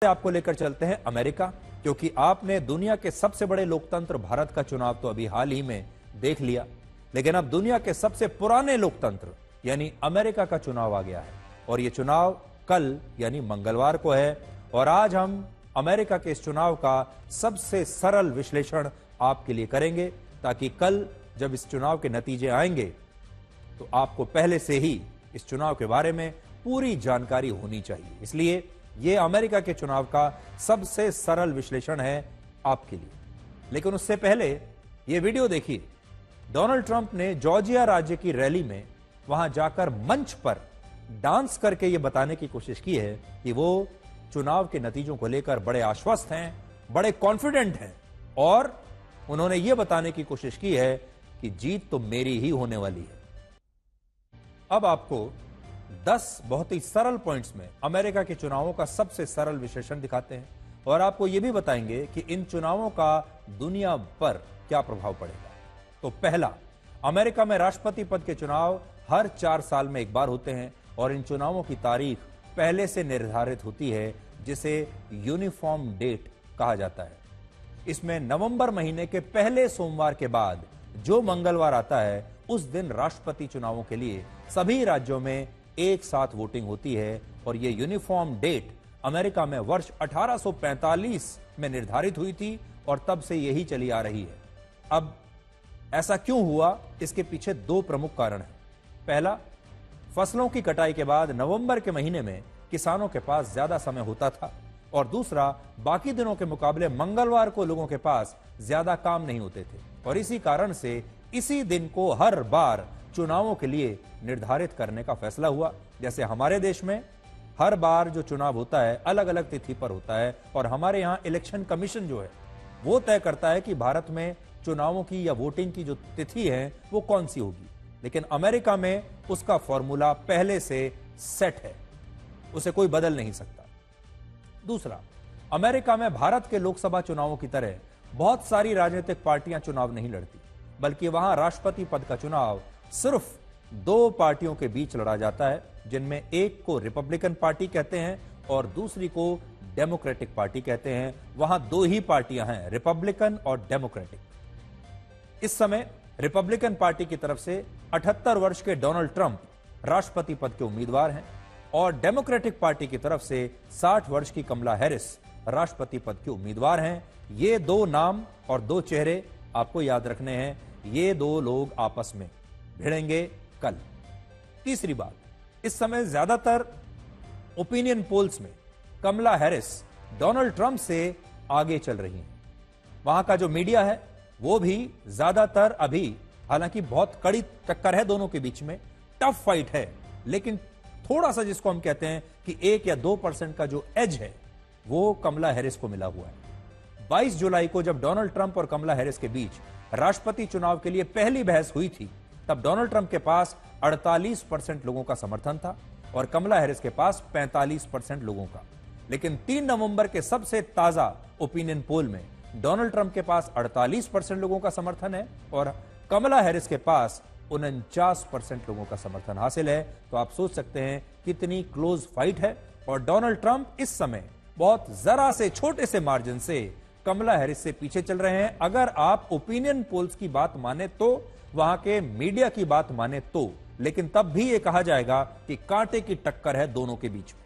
आपको लेकर चलते हैं अमेरिका, क्योंकि आपने दुनिया के सबसे बड़े लोकतंत्र भारत का चुनाव तो अभी हाल ही में देख लिया, लेकिन अब दुनिया के सबसे पुराने लोकतंत्र यानी अमेरिका का चुनाव आ गया है। और यह चुनाव कल यानी मंगलवार को है। और आज हम अमेरिका के इस चुनाव का सबसे सरल विश्लेषण आपके लिए करेंगे, ताकि कल जब इस चुनाव के नतीजे आएंगे तो आपको पहले से ही इस चुनाव के बारे में पूरी जानकारी होनी चाहिए। इसलिए यह अमेरिका के चुनाव का सबसे सरल विश्लेषण है आपके लिए। लेकिन उससे पहले यह वीडियो देखिए। डोनाल्ड ट्रंप ने जॉर्जिया राज्य की रैली में वहां जाकर मंच पर डांस करके यह बताने की कोशिश की है कि वो चुनाव के नतीजों को लेकर बड़े आश्वस्त हैं, बड़े कॉन्फिडेंट हैं, और उन्होंने यह बताने की कोशिश की है कि जीत तो मेरी ही होने वाली है। अब आपको 10 बहुत ही सरल पॉइंट्स में अमेरिका के चुनावों का सबसे सरल विश्लेषण दिखाते हैं, और आपको यह भी बताएंगे कि इन चुनावों का दुनिया पर क्या प्रभाव पड़ेगा। तो पहला, अमेरिका में राष्ट्रपति पद के चुनाव हर 4 साल में एक बार होते हैं, और इन चुनावों की तारीख पहले से निर्धारित होती है, जिसे यूनिफॉर्म डेट कहा जाता है। इसमें नवंबर महीने के पहले सोमवार के बाद जो मंगलवार आता है, उस दिन राष्ट्रपति चुनावों के लिए सभी राज्यों में एक साथ वोटिंग होती है। और यह यूनिफॉर्म डेट अमेरिका में वर्ष 1845 में निर्धारित हुई थी, और तब से यही चली आ रही है। अब ऐसा क्यों हुआ, इसके पीछे 2 प्रमुख कारण हैं। पहला, फसलों की कटाई के बाद नवंबर के महीने में किसानों के पास ज्यादा समय होता था, और दूसरा, बाकी दिनों के मुकाबले मंगलवार को लोगों के पास ज्यादा काम नहीं होते थे, और इसी कारण से इसी दिन को हर बार चुनावों के लिए निर्धारित करने का फैसला हुआ। जैसे हमारे देश में हर बार जो चुनाव होता है अलग अलग तिथि पर होता है, और हमारे यहां इलेक्शन कमीशन जो है वो तय करता है कि भारत में चुनावों की या वोटिंग की जो तिथि है वो कौन सी होगी। लेकिन अमेरिका में उसका फॉर्मूला पहले से सेट है, उसे कोई बदल नहीं सकता। दूसरा, अमेरिका में भारत के लोकसभा चुनावों की तरह बहुत सारी राजनीतिक पार्टियां चुनाव नहीं लड़ती, बल्कि वहां राष्ट्रपति पद का चुनाव सिर्फ 2 पार्टियों के बीच लड़ा जाता है, जिनमें एक को रिपब्लिकन पार्टी कहते हैं और दूसरी को डेमोक्रेटिक पार्टी कहते हैं। वहां 2 ही पार्टियां हैं, रिपब्लिकन और डेमोक्रेटिक। इस समय रिपब्लिकन पार्टी की तरफ से 78 वर्ष के डोनाल्ड ट्रंप राष्ट्रपति पद के उम्मीदवार हैं, और डेमोक्रेटिक पार्टी की तरफ से 60 वर्ष की कमला हैरिस राष्ट्रपति पद के उम्मीदवार हैं। ये 2 नाम और 2 चेहरे आपको याद रखने हैं। ये 2 लोग आपस में भिड़ेंगे कल। तीसरी बात, इस समय ज्यादातर ओपिनियन पोल्स में कमला हैरिस डोनाल्ड ट्रंप से आगे चल रही हैं। वहां का जो मीडिया है वो भी ज्यादातर अभी, हालांकि बहुत कड़ी टक्कर है दोनों के बीच में, टफ फाइट है, लेकिन थोड़ा सा जिसको हम कहते हैं कि 1 या 2% का जो एज है वो कमला हैरिस को मिला हुआ है। 22 जुलाई को जब डोनाल्ड ट्रंप और कमला हैरिस के बीच राष्ट्रपति चुनाव के लिए पहली बहस हुई थी, तब डोनाल्ड ट्रंप के पास 48% लोगों का समर्थन था और कमला हैरिस के पास 45% लोगों का। लेकिन 3 नवंबर के सबसे ताजा ओपिनियन पोल में डोनाल्ड ट्रंप के पास 48% लोगों का समर्थन है और कमला हैरिस के पास 49% लोगों का समर्थन हासिल है। तो आप सोच सकते हैं कितनी क्लोज फाइट है, और डोनाल्ड ट्रंप इस समय बहुत जरा से छोटे से मार्जिन से कमला हैरिस से पीछे चल रहे हैं। अगर आप ओपिनियन पोल्स की बात माने तो, वहां के मीडिया की बात माने तो, लेकिन तब भी यह कहा जाएगा कि कांटे की टक्कर है दोनों के बीच में।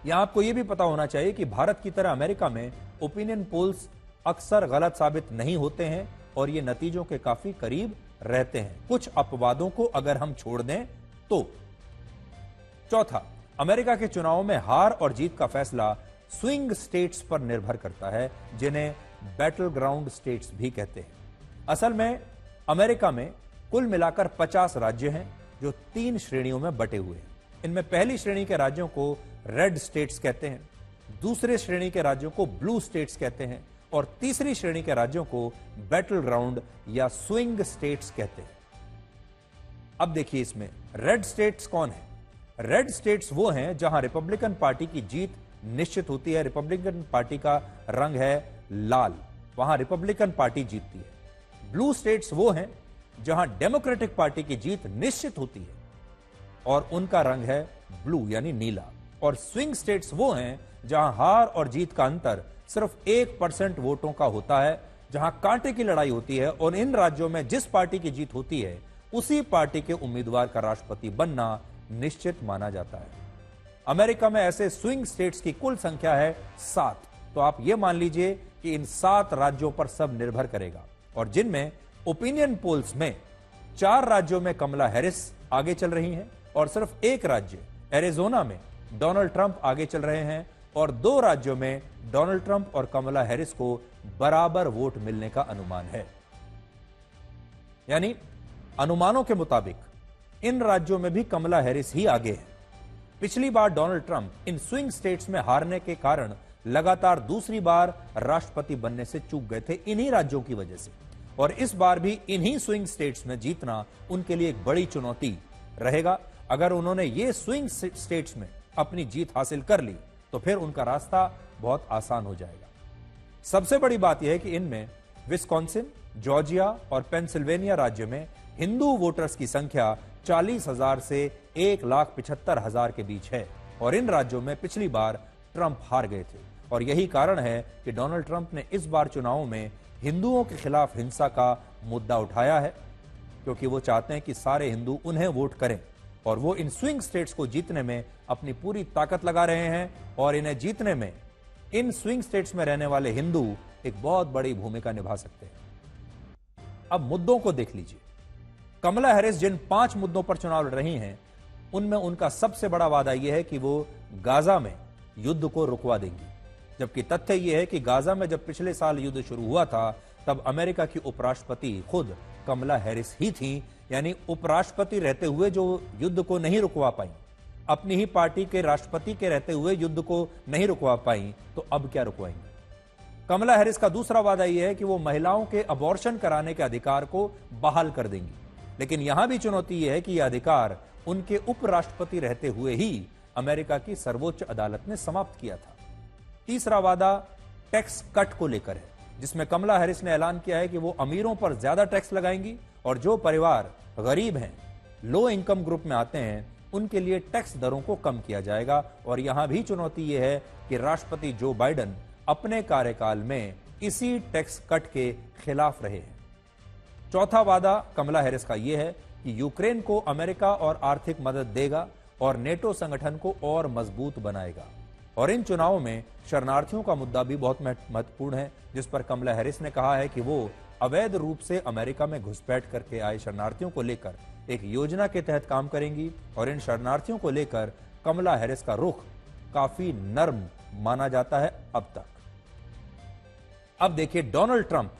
यहां आपको यह भी पता होना चाहिए कि भारत की तरह अमेरिका में ओपिनियन पोल्स अक्सर गलत साबित नहीं होते हैं, और ये नतीजों के काफी करीब रहते हैं, कुछ अपवादों को अगर हम छोड़ दें तो। चौथा, अमेरिका के चुनावों में हार और जीत का फैसला स्विंग स्टेट्स पर निर्भर करता है, जिन्हें बैटल ग्राउंड स्टेट्स भी कहते हैं। असल में अमेरिका में कुल मिलाकर 50 राज्य हैं, जो 3 श्रेणियों में बटे हुए हैं। इनमें पहली श्रेणी के राज्यों को रेड स्टेट्स कहते हैं, दूसरे श्रेणी के राज्यों को ब्लू स्टेट्स कहते हैं, और तीसरी श्रेणी के राज्यों को बैटल ग्राउंड या स्विंग स्टेट्स कहते हैं। अब देखिए, इसमें रेड स्टेट्स कौन है? रेड स्टेट्स वो हैं जहां रिपब्लिकन पार्टी की जीत निश्चित होती है। रिपब्लिकन पार्टी का रंग है लाल, वहां रिपब्लिकन पार्टी जीतती है। ब्लू स्टेट्स वो हैं जहां डेमोक्रेटिक पार्टी की जीत निश्चित होती है और उनका रंग है ब्लू यानी नीला। और स्विंग स्टेट्स वो हैं जहां हार और जीत का अंतर सिर्फ 1% वोटों का होता है, जहां कांटे की लड़ाई होती है और इन राज्यों में जिस पार्टी की जीत होती है उसी पार्टी के उम्मीदवार का राष्ट्रपति बनना निश्चित माना जाता है। अमेरिका में ऐसे स्विंग स्टेट्स की कुल संख्या है 7। तो आप यह मान लीजिए कि इन 7 राज्यों पर सब निर्भर करेगा, और जिनमें ओपिनियन पोल्स में 4 राज्यों में कमला हैरिस आगे चल रही हैं और सिर्फ एक राज्य एरिजोना में डोनाल्ड ट्रंप आगे चल रहे हैं, और 2 राज्यों में डोनाल्ड ट्रंप और कमला हैरिस को बराबर वोट मिलने का अनुमान है। यानी अनुमानों के मुताबिक इन राज्यों में भी कमला हैरिस ही आगे है। पिछली बार डोनाल्ड ट्रंप इन स्विंग स्टेट्स में हारने के कारण लगातार दूसरी बार राष्ट्रपति बनने से चूक गए थे इन्हीं राज्यों की वजह से, और इस बार भी इन्हीं स्विंग स्टेट्स में जीतना उनके लिए एक बड़ी चुनौती रहेगा। अगर उन्होंने ये स्विंग स्टेट्स में अपनी जीत हासिल कर ली तो फिर उनका रास्ता बहुत आसान हो जाएगा। सबसे बड़ी बात यह है कि इनमें विस्कॉन्सिन, जॉर्जिया और पेंसिल्वेनिया राज्य में हिंदू वोटर्स की संख्या 40,000 से 1,75,000 के बीच है, और इन राज्यों में पिछली बार ट्रंप हार गए थे, और यही कारण है कि डोनाल्ड ट्रंप ने इस बार चुनावों में हिंदुओं के खिलाफ हिंसा का मुद्दा उठाया है, क्योंकि वो चाहते हैं कि सारे हिंदू उन्हें वोट करें, और वो इन स्विंग स्टेट्स को जीतने में अपनी पूरी ताकत लगा रहे हैं, और इन्हें जीतने में इन स्विंग स्टेट्स में रहने वाले हिंदू एक बहुत बड़ी भूमिका निभा सकते हैं। अब मुद्दों को देख लीजिए। कमला हैरिस जिन 5 मुद्दों पर चुनाव लड़ रही हैं, उनमें उनका सबसे बड़ा वादा यह है कि वो गाजा में युद्ध को रुकवा देंगी, जबकि तथ्य यह है कि गाजा में जब पिछले साल युद्ध शुरू हुआ था तब अमेरिका की उपराष्ट्रपति खुद कमला हैरिस ही थी। यानी उपराष्ट्रपति रहते हुए जो युद्ध को नहीं रुकवा पाई, अपनी ही पार्टी के राष्ट्रपति के रहते हुए युद्ध को नहीं रुकवा पाई, तो अब क्या रुकवाएंगे। कमला हैरिस का दूसरा वादा यह है कि वो महिलाओं के अबॉर्शन कराने के अधिकार को बहाल कर देंगी, लेकिन यहां भी चुनौती यह है कि यह अधिकार उनके उपराष्ट्रपति रहते हुए ही अमेरिका की सर्वोच्च अदालत ने समाप्त किया था। तीसरा वादा टैक्स कट को लेकर है, जिसमें कमला हैरिस ने ऐलान किया है कि वो अमीरों पर ज्यादा टैक्स लगाएंगी, और जो परिवार गरीब हैं, लो इनकम ग्रुप में आते हैं, उनके लिए टैक्स दरों को कम किया जाएगा। और यहां भी चुनौती यह है कि राष्ट्रपति जो बाइडेन अपने कार्यकाल में इसी टैक्स कट के खिलाफ रहे हैं। चौथा वादा कमला हैरिस का यह है कि यूक्रेन को अमेरिका और आर्थिक मदद देगा और नेटो संगठन को और मजबूत बनाएगा। और इन चुनावों में शरणार्थियों का मुद्दा भी बहुत महत्वपूर्ण है, जिस पर कमला हैरिस ने कहा है कि वो अवैध रूप से अमेरिका में घुसपैठ करके आए शरणार्थियों को लेकर एक योजना के तहत काम करेंगी, और इन शरणार्थियों को लेकर कमला हैरिस का रुख काफी नर्म माना जाता है अब तक। अब देखिए डोनाल्ड ट्रंप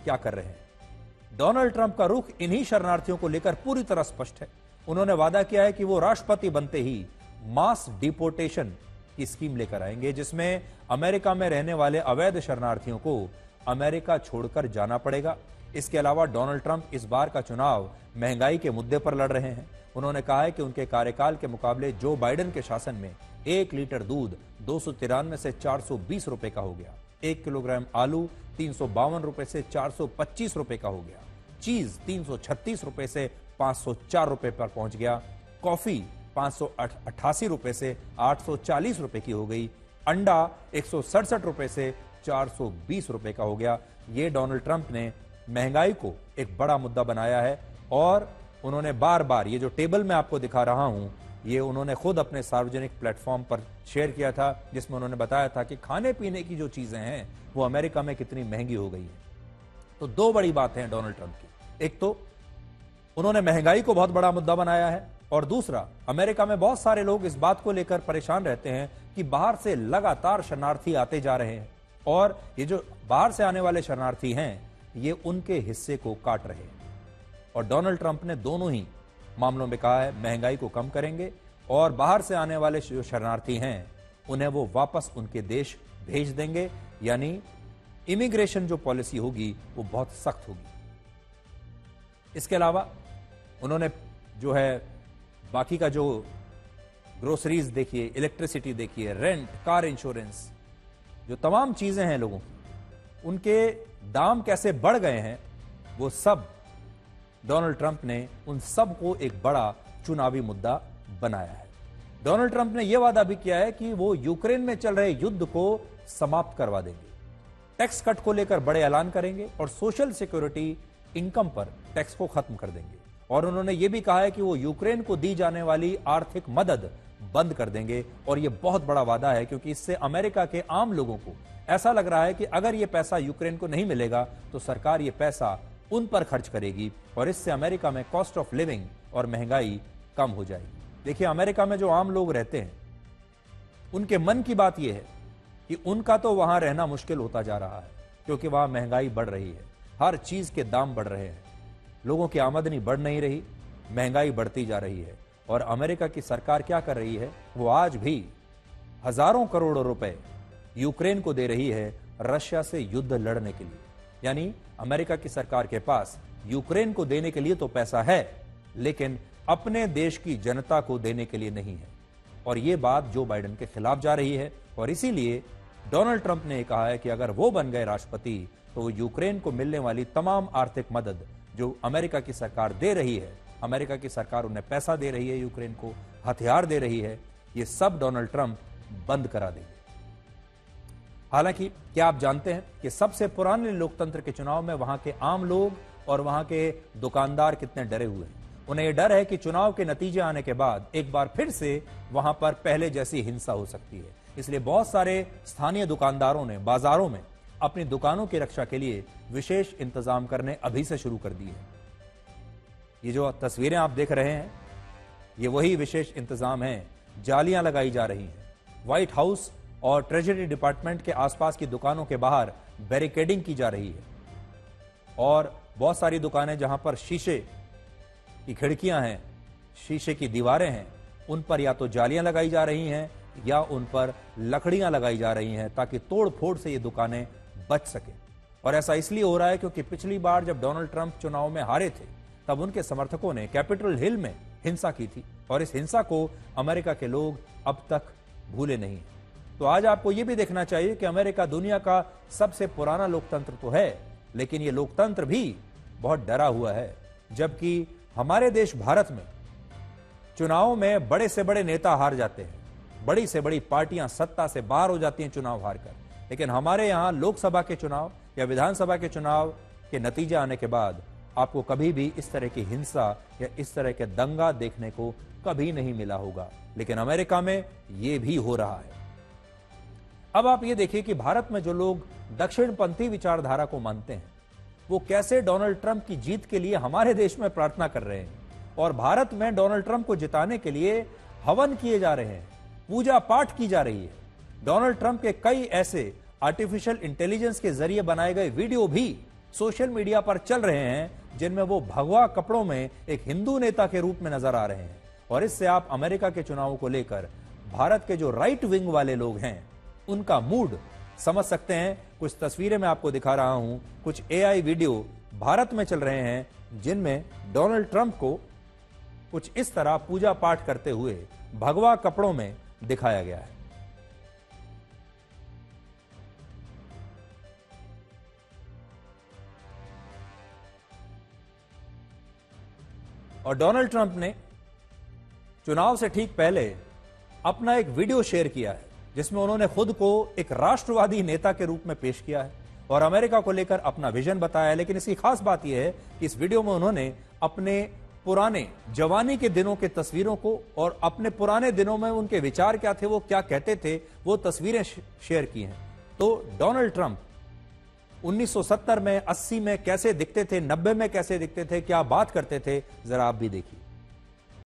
क्या कर रहे हैं। डोनाल्ड ट्रंप का रुख इन्हीं शरणार्थियों को लेकर पूरी तरह स्पष्ट है। उन्होंने वादा किया है कि वो राष्ट्रपति बनते ही मास डिपोर्टेशन की स्कीम लेकर आएंगे, जिसमें अमेरिका में रहने वाले अवैध शरणार्थियों को अमेरिका छोड़कर जाना पड़ेगा। इसके अलावा डोनाल्ड ट्रंप इस बार का चुनाव महंगाई के मुद्दे पर लड़ रहे हैं। उन्होंने कहा है कि उनके कार्यकाल के मुकाबले जो बाइडेन के शासन में 1 लीटर दूध 293 से 420 रुपए का हो गया, 1 किलोग्राम आलू 352 रुपए से 425 रुपए का हो गया, चीज 336 रुपए से 504 रुपए पर पहुंच गया, कॉफी 588 रुपए से 840 रुपए की हो गई, अंडा 167 रुपए से 420 रुपए का हो गया। ये डोनाल्ड ट्रंप ने महंगाई को एक बड़ा मुद्दा बनाया है, और उन्होंने बार बार ये जो टेबल मैं आपको दिखा रहा हूं, ये उन्होंने खुद अपने सार्वजनिक प्लेटफॉर्म पर शेयर किया था, जिसमें उन्होंने बताया था कि खाने पीने की जो चीजें हैं वो अमेरिका में कितनी महंगी हो गई है। तो 2 बड़ी बातें हैं डोनाल्ड ट्रंप की। एक तो उन्होंने महंगाई को बहुत बड़ा मुद्दा बनाया है, और दूसरा अमेरिका में बहुत सारे लोग इस बात को लेकर परेशान रहते हैं कि बाहर से लगातार शरणार्थी आते जा रहे हैं, और ये जो बाहर से आने वाले शरणार्थी हैं ये उनके हिस्से को काट रहे हैं। और डोनाल्ड ट्रंप ने दोनों ही मामलों में कहा है महंगाई को कम करेंगे, और बाहर से आने वाले जो शरणार्थी हैं उन्हें वो वापस उनके देश भेज देंगे। यानी इमिग्रेशन जो पॉलिसी होगी वो बहुत सख्त होगी। इसके अलावा उन्होंने जो है बाकी का जो ग्रोसरीज देखिए, इलेक्ट्रिसिटी देखिए, रेंट, कार इंश्योरेंस, जो तमाम चीजें हैं लोगों की, उनके दाम कैसे बढ़ गए हैं, वो सब डोनाल्ड ट्रंप ने उन सब को एक बड़ा चुनावी मुद्दा बनाया है। डोनाल्ड ट्रंप ने यह वादा भी किया है कि वो यूक्रेन में चल रहे युद्ध को समाप्त करवा देंगे, टैक्स कट को लेकर बड़े ऐलान करेंगे और सोशल सिक्योरिटी इनकम पर टैक्स को खत्म कर देंगे। और उन्होंने यह भी कहा है कि वो यूक्रेन को दी जाने वाली आर्थिक मदद बंद कर देंगे। और यह बहुत बड़ा वादा है, क्योंकि इससे अमेरिका के आम लोगों को ऐसा लग रहा है कि अगर यह पैसा यूक्रेन को नहीं मिलेगा तो सरकार यह पैसा उन पर खर्च करेगी और इससे अमेरिका में कॉस्ट ऑफ लिविंग और महंगाई कम हो जाएगी। देखिए, अमेरिका में जो आम लोग रहते हैं उनके मन की बात यह है कि उनका तो वहां रहना मुश्किल होता जा रहा है, क्योंकि वहां महंगाई बढ़ रही है, हर चीज के दाम बढ़ रहे हैं, लोगों की आमदनी बढ़ नहीं रही, महंगाई बढ़ती जा रही है। और अमेरिका की सरकार क्या कर रही है, वो आज भी हजारों करोड़ों रुपए यूक्रेन को दे रही है रशिया से युद्ध लड़ने के लिए। यानी अमेरिका की सरकार के पास यूक्रेन को देने के लिए तो पैसा है, लेकिन अपने देश की जनता को देने के लिए नहीं है। और यह बात जो बाइडेन के खिलाफ जा रही है, और इसीलिए डोनाल्ड ट्रंप ने कहा है कि अगर वो बन गए राष्ट्रपति तो वो यूक्रेन को मिलने वाली तमाम आर्थिक मदद जो अमेरिका की सरकार दे रही है, अमेरिका की सरकार उन्हें पैसा दे रही है, यूक्रेन को हथियार दे रही है, ये सब डोनाल्ड ट्रंप बंद करा देंगे। हालांकि क्या आप जानते हैं कि सबसे पुराने लोकतंत्र के चुनाव में वहां के आम लोग और वहां के दुकानदार कितने डरे हुए हैं। उन्हें यह डर है कि चुनाव के नतीजे आने के बाद एक बार फिर से वहां पर पहले जैसी हिंसा हो सकती है। इसलिए बहुत सारे स्थानीय दुकानदारों ने बाजारों में अपनी दुकानों की रक्षा के लिए विशेष इंतजाम करने अभी से शुरू कर दिए हैं। ये जो तस्वीरें आप देख रहे हैं, ये वही विशेष इंतजाम हैं। जालियां लगाई जा रही हैं। व्हाइट हाउस और ट्रेजरी डिपार्टमेंट के आसपास की दुकानों के बाहर बैरिकेडिंग की जा रही है और बहुत सारी दुकानें जहां पर शीशे की खिड़कियां हैं, शीशे की दीवारें हैं, उन पर या तो जालियां लगाई जा रही हैं या उन पर लकड़ियां लगाई जा रही हैं ताकि तोड़ फोड़ से ये दुकानें बच सके। और ऐसा इसलिए हो रहा है क्योंकि पिछली बार जब डोनाल्ड ट्रंप चुनाव में हारे थे तब उनके समर्थकों ने कैपिटल हिल में हिंसा की थी और इस हिंसा को अमेरिका के लोग अब तक भूले नहीं। तो आज आपको यह भी देखना चाहिए कि अमेरिका दुनिया का सबसे पुराना लोकतंत्र तो है, लेकिन यह लोकतंत्र भी बहुत डरा हुआ है। जबकि हमारे देश भारत में चुनाव में बड़े से बड़े नेता हार जाते हैं, बड़ी से बड़ी पार्टियां सत्ता से बाहर हो जाती हैं चुनाव हारकर, लेकिन हमारे यहां लोकसभा के चुनाव या विधानसभा के चुनाव के नतीजे आने के बाद आपको कभी भी इस तरह की हिंसा या इस तरह के दंगा देखने को कभी नहीं मिला होगा। लेकिन अमेरिका में यह भी हो रहा है। अब आप ये देखिए कि भारत में जो लोग दक्षिणपंथी विचारधारा को मानते हैं वो कैसे डोनाल्ड ट्रंप की जीत के लिए हमारे देश में प्रार्थना कर रहे हैं और भारत में डोनाल्ड ट्रंप को जिताने के लिए हवन किए जा रहे हैं, पूजा पाठ की जा रही है। डोनाल्ड ट्रंप के कई ऐसे आर्टिफिशियल इंटेलिजेंस के जरिए बनाए गए वीडियो भी सोशल मीडिया पर चल रहे हैं जिनमें वो भगवा कपड़ों में एक हिंदू नेता के रूप में नजर आ रहे हैं। और इससे आप अमेरिका के चुनावों को लेकर भारत के जो राइट विंग वाले लोग हैं उनका मूड समझ सकते हैं। कुछ तस्वीरें मैं आपको दिखा रहा हूं, कुछ एआई वीडियो भारत में चल रहे हैं जिनमें डोनाल्ड ट्रंप को कुछ इस तरह पूजा पाठ करते हुए भगवा कपड़ों में दिखाया गया है। और डोनाल्ड ट्रंप ने चुनाव से ठीक पहले अपना एक वीडियो शेयर किया है जिसमें उन्होंने खुद को एक राष्ट्रवादी नेता के रूप में पेश किया है और अमेरिका को लेकर अपना विजन बताया है। लेकिन इसकी खास बात यह है कि इस वीडियो में उन्होंने अपने पुराने जवानी के दिनों के तस्वीरों को और अपने पुराने दिनों में उनके विचार क्या थे, वो क्या कहते थे, वो तस्वीरें शेयर की हैं। तो डोनाल्ड ट्रंप 1970 में, 80 में कैसे दिखते थे, 90 में कैसे दिखते थे, क्या बात करते थे, जरा आप भी देखिए।